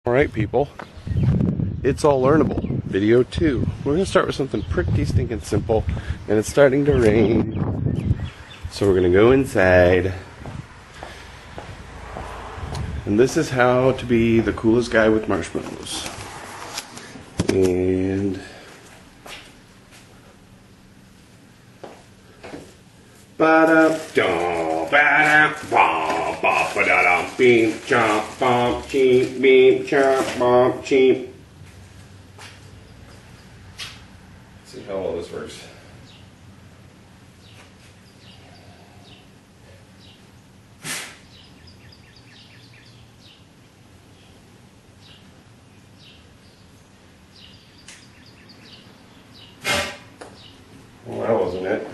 Alright people, it's all learnable. Video 2. We're going to start with something pretty stinking simple, and it's starting to rain. So we're going to go inside. And this is how to be the coolest guy with marshmallows. And ba-da-dum, ba-da-bum, ba-da-dum, beam, chomp, bump, cheep, beam, chomp, bump, cheep. See how well this works. Well, that wasn't it.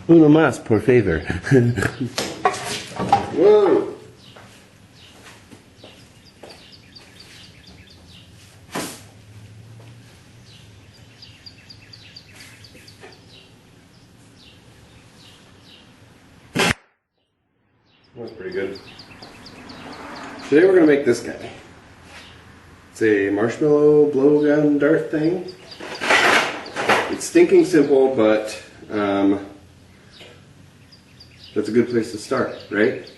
Uno más, por favor. Whoa! That's pretty good. Today we're going to make this guy. It's a marshmallow blowgun dart thing. It's stinking simple, but that's a good place to start, right?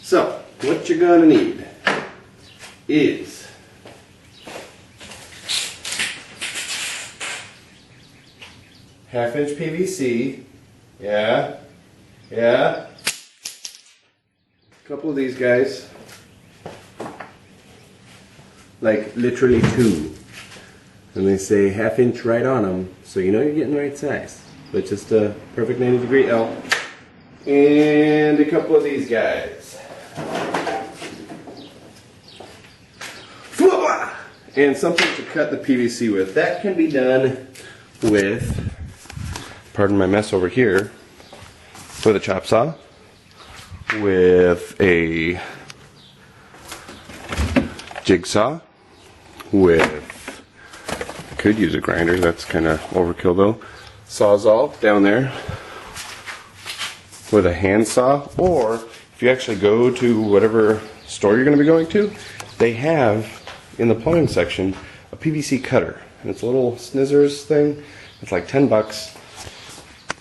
So, what you're gonna need is half-inch PVC, yeah, a couple of these guys, like literally 2. And they say half-inch right on them, so you know you're getting the right size. But just a perfect 90-degree L. And a couple of these guys. And something to cut the PVC with. That can be done with, pardon my mess over here, with a chop saw, with a jigsaw, with, could use a grinder, that's kind of overkill though. Sawzall down there with a handsaw, or if you actually go to whatever store you're going to be going to, they have in the plumbing section a PVC cutter, and it's a little snizzers thing. It's like 10 bucks.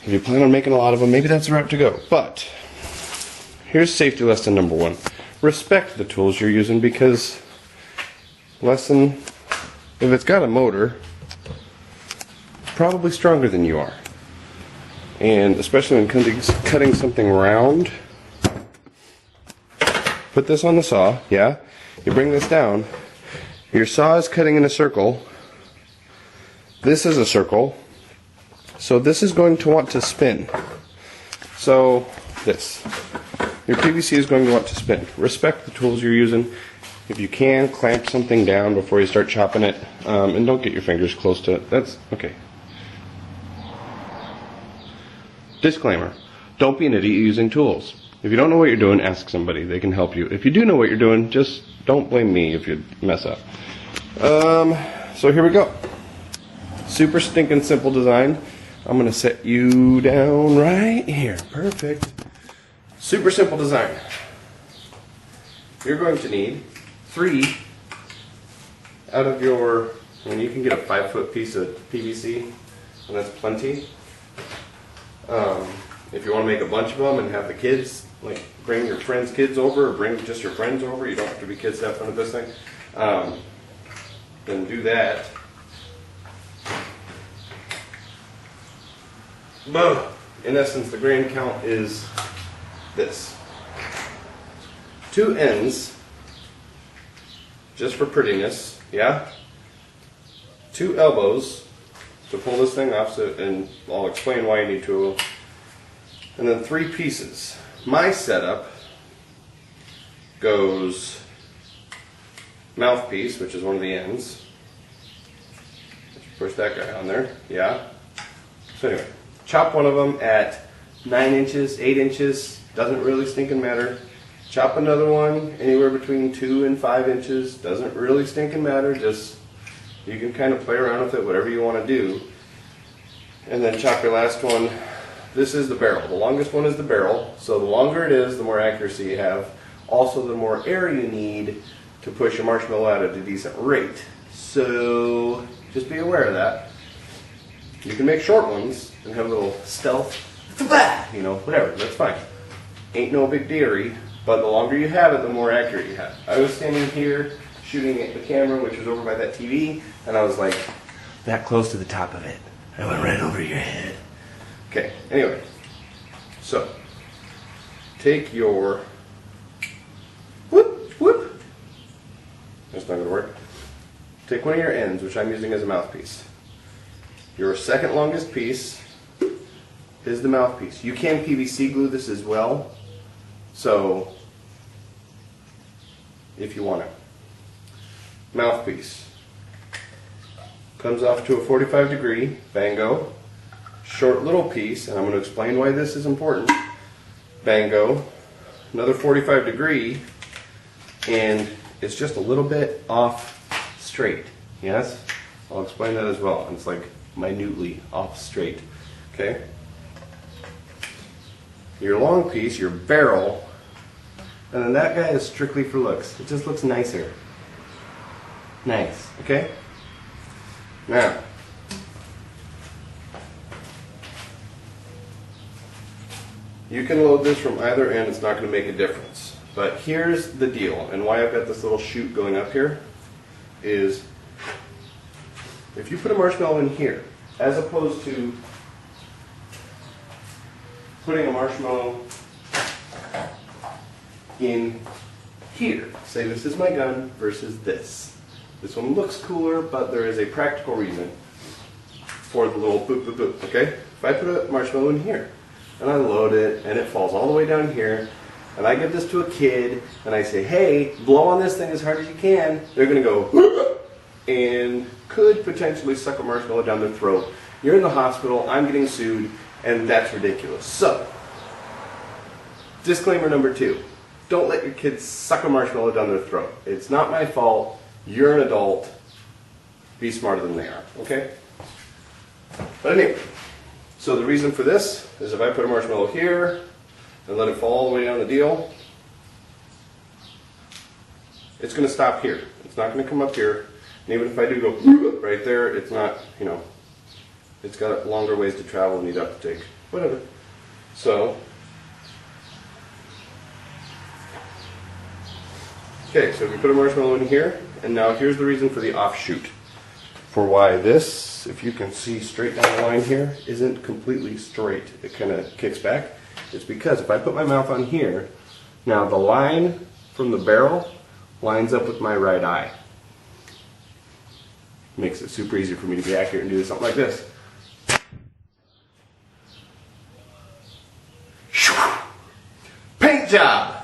If you plan on making a lot of them, maybe that's the route to go. But here's safety lesson number 1: respect the tools you're using, because if it's got a motor, probably stronger than you are. And especially when cutting something round, put this on the saw, yeah? You bring this down, your saw is cutting in a circle, this is a circle, so this is going to want to spin. So this, your PVC is going to want to spin. Respect the tools you're using. If you can, clamp something down before you start chopping it, and don't get your fingers close to it. That's okay. Disclaimer: don't be an idiot using tools. If you don't know what you're doing, ask somebody. They can help you. If you do know what you're doing, just don't blame me if you mess up. So here we go. Super stinking simple design. I'm going to set you down right here. Perfect. Super simple design. You're going to need 3 out of your, you can get a 5-foot piece of PVC, and that's plenty. If you want to make a bunch of them and have the kids, like bring your friends' kids over, or bring just your friends over, you don't have to be kids to have fun with this thing, then do that. In essence, the grand count is this. 2 ends, just for prettiness, yeah? 2 elbows to pull this thing off, and I'll explain why you need 2 of them. And then 3 pieces. My setup goes mouthpiece, which is one of the ends. Push that guy on there, yeah? So anyway, chop one of them at 9 inches, 8 inches, doesn't really stinking matter. Chop another one anywhere between 2 and 5 inches, doesn't really stinking matter, just you can kind of play around with it, whatever you want to do. And then chop your last one This is the barrel. The longest one is the barrel, so the longer it is, the more accuracy you have. also the more air you need to push your marshmallow out at a decent rate. So just be aware of that. You can make short ones and have a little stealth, you know, whatever, that's fine. Ain't no big deary, but the longer you have it, the more accurate you have. I was standing here shooting at the camera, which was over by that TV, and I was like that close to the top of it. I went right over your head. Okay, anyway, so take your whoop, whoop. That's not gonna work. Take one of your ends, which I'm using as a mouthpiece. Your second longest piece is the mouthpiece. You can PVC glue this as well, so if you want it. Mouthpiece comes off to a 45 degree, bango. Short little piece, and I'm going to explain why this is important. Bango, another 45 degree, and it's just a little bit off straight. Yes? I'll explain that as well. It's like minutely off straight. Okay? Your long piece, your barrel, and then that guy is strictly for looks. It just looks nicer. Nice. Okay? Now, you can load this from either end, it's not going to make a difference. But here's the deal, and why I've got this little chute going up here, is if you put a marshmallow in here, as opposed to putting a marshmallow in here, say this is my gun versus this. This one looks cooler, but there is a practical reason for the little boop boop boop, okay? If I put a marshmallow in here, and I load it, and it falls all the way down here, and I give this to a kid, and I say, hey, blow on this thing as hard as you can, they're going to go, and could potentially suck a marshmallow down their throat. You're in the hospital, I'm getting sued, and that's ridiculous. So, disclaimer number 2, don't let your kids suck a marshmallow down their throat. It's not my fault, you're an adult, be smarter than they are, okay? But anyway. So the reason for this is if I put a marshmallow here and let it fall all the way down the deal, it's going to stop here. It's not going to come up here. And even if I do go right there, it's not, you know, it's got longer ways to travel and you'd have to take whatever. So, okay, so if you put a marshmallow in here, and now here's the reason for the offshoot. For why this, if you can see straight down the line here, isn't completely straight. It kind of kicks back. It's because if I put my mouth on here, now the line from the barrel lines up with my right eye. Makes it super easy for me to be accurate and do something like this. Paint job!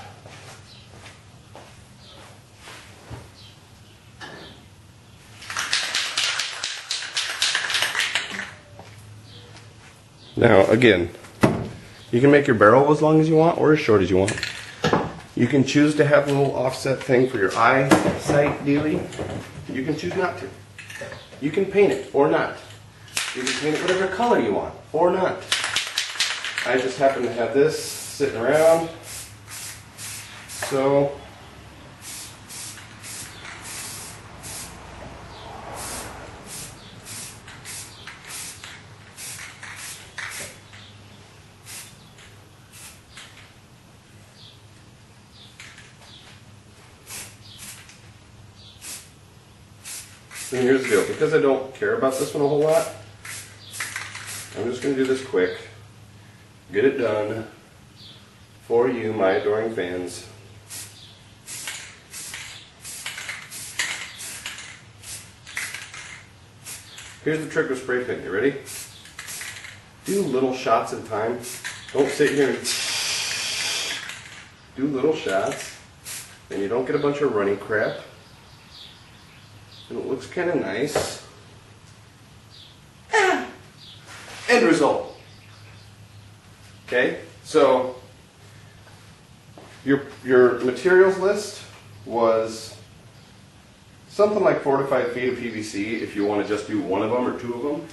Now, again, you can make your barrel as long as you want or as short as you want. You can choose to have a little offset thing for your eyesight dealy. You can choose not to. You can paint it or not. You can paint it whatever color you want or not. I just happen to have this sitting around. So, and here's the deal, because I don't care about this one a whole lot, I'm just going to do this quick, get it done for you, my adoring fans. Here's the trick with spray paint, you ready? Do little shots at a time. Don't sit here and do little shots, and you don't get a bunch of runny crap. And it looks kind of nice. End result. Okay, so your materials list was something like 4 to 5 feet of PVC if you want to just do one of them or two of them.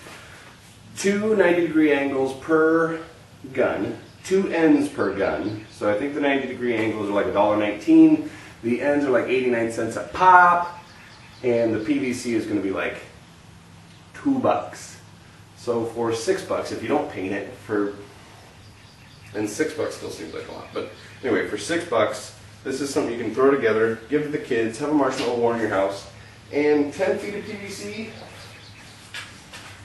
2 90-degree angles per gun. 2 ends per gun. So I think the 90-degree angles are like $1.19. The ends are like 89 cents a pop. And the PVC is going to be like $2. So for $6, if you don't paint it, and $6 still seems like a lot, but anyway, for $6, this is something you can throw together, give to the kids, have a marshmallow war in your house, and 10 feet of PVC.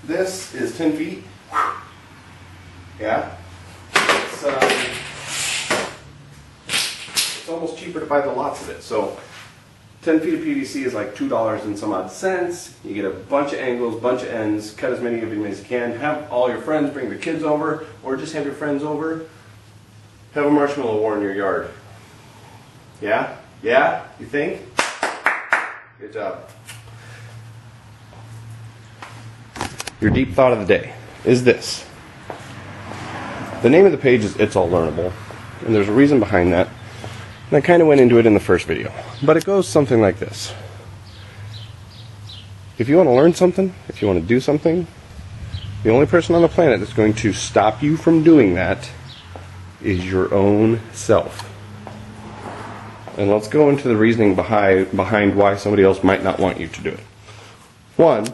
This is 10 feet. Yeah. It's almost cheaper to buy the lots of it. So 10 feet of PVC is like $2 and some odd cents. You get a bunch of angles, bunch of ends, cut as many of them as you can. Have all your friends bring their kids over, or just have your friends over. Have a marshmallow war in your yard. Yeah? Yeah? You think? Good job. Your deep thought of the day is this. The name of the page is It's All Learnable, and there's a reason behind that. And I kind of went into it in the first video, but it goes something like this. If you want to learn something, if you want to do something, the only person on the planet that's going to stop you from doing that is your own self. And let's go into the reasoning behind why somebody else might not want you to do it. One,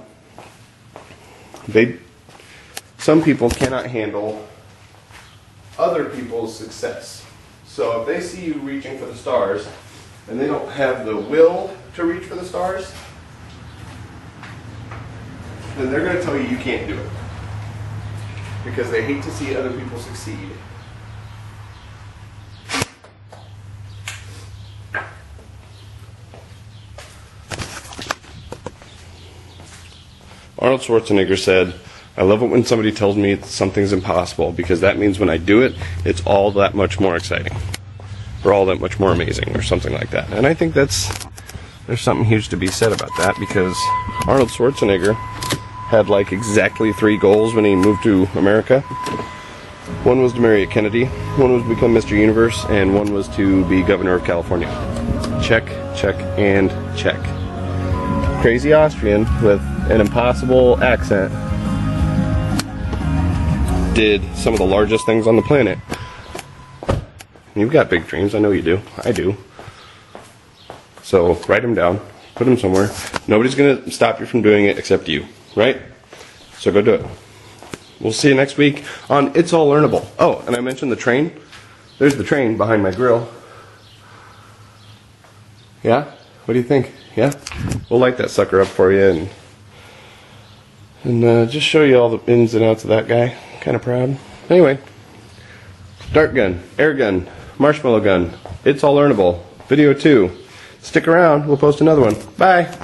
some people cannot handle other people's success. So if they see you reaching for the stars and they don't have the will to reach for the stars, then they're going to tell you you can't do it. Because they hate to see other people succeed. Arnold Schwarzenegger said, "I love it when somebody tells me something's impossible, because that means when I do it, it's all that much more exciting, or all that much more amazing," or something like that. And I think there's something huge to be said about that, because Arnold Schwarzenegger had like exactly 3 goals when he moved to America. One was to marry a Kennedy, one was to become Mr. Universe, and one was to be governor of California. Check, check, and check. Crazy Austrian with an impossible accent did some of the largest things on the planet. You've got big dreams, I know you do. I do. So write them down, put them somewhere. Nobody's going to stop you from doing it except you, right? So go do it. We'll see you next week on It's All Learnable. Oh, and I mentioned the train. There's the train behind my grill. Yeah? What do you think? Yeah? We'll light that sucker up for you and just show you all the ins and outs of that guy. Kind of proud. Anyway, dart gun, air gun, marshmallow gun. It's All Learnable. Video 2. Stick around. We'll post another one. Bye.